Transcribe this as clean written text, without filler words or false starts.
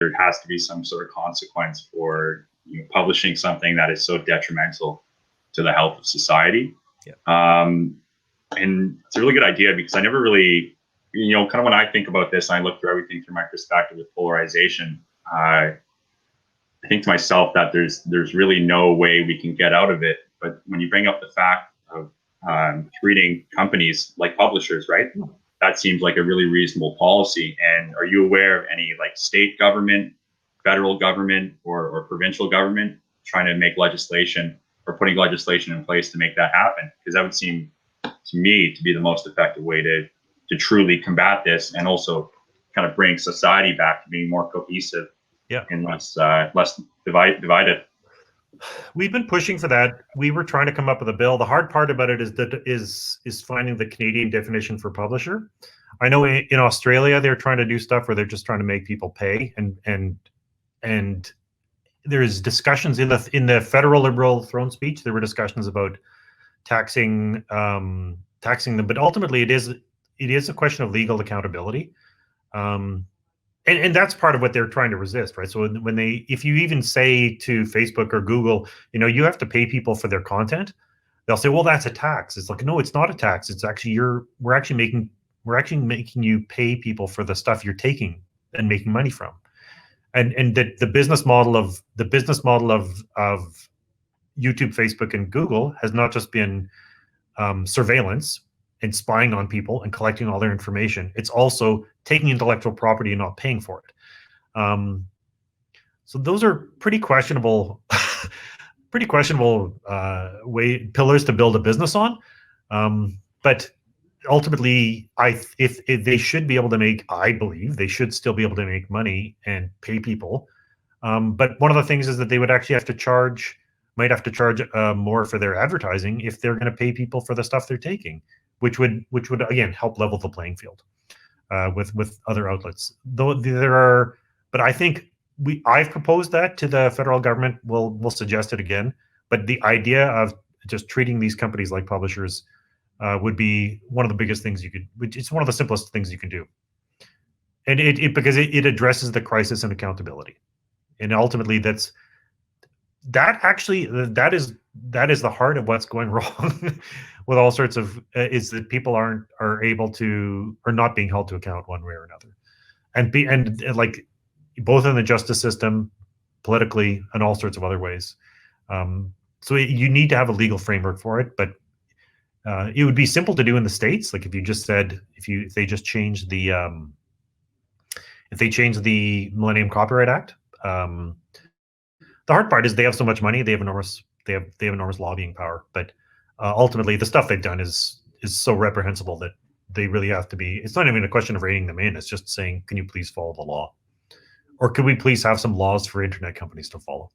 there has to be some sort of consequence for publishing something that is so detrimental to the health of society. Yeah. And it's a really good idea because I never really, kind of when I think about this, I look through everything through my perspective with polarization. I think to myself that there's really no way we can get out of it. But when you bring up the fact of treating companies like publishers, right? That seems like a really reasonable policy. And are you aware of any like state government, federal government, or provincial government trying to make legislation or putting legislation in place to make that happen? Because that would seem to me to be the most effective way to truly combat this and also kind of bring society back to being more cohesive and less divided. We've been pushing for that. We were trying to come up with a bill. The hard part about it is finding the Canadian definition for publisher. I know in Australia they're trying to do stuff where they're just trying to make people pay, and there's discussions in the federal Liberal throne speech. There were discussions about taxing them, but ultimately it is a question of legal accountability. And that's part of what they're trying to resist, right? So if you even say to Facebook or Google, you have to pay people for their content, they'll say, well, that's a tax. It's like, no, it's not a tax. It's actually we're actually making you pay people for the stuff you're taking and making money from. And the business model of YouTube, Facebook, and Google has not just been surveillance and spying on people and collecting all their information. It's also taking intellectual property and not paying for it. So those are pretty questionable, pillars to build a business on. But ultimately, if they should be able to make, I believe they should still be able to make money and pay people. But one of the things is that they would actually might have to charge more for their advertising if they're going to pay people for the stuff they're taking, which would again help level the playing field with other outlets. But I think I've proposed that to the federal government. We'll suggest it again. But the idea of just treating these companies like publishers would be one of the biggest things it's one of the simplest things you can do, and because it addresses the crisis and accountability, and ultimately that is the heart of what's going wrong with all sorts of is that people are not being held to account one way or another, and like both in the justice system, politically, and all sorts of other ways. So you need to have a legal framework for it, but it would be simple to do in the States. Like if you just said if they just changed the Millennium Copyright Act. The hard part is they have so much money, they have enormous lobbying power, but ultimately the stuff they've done is so reprehensible that they really have to be. It's not even a question of reining them in. It's just saying, can you please follow the law, or could we please have some laws for internet companies to follow?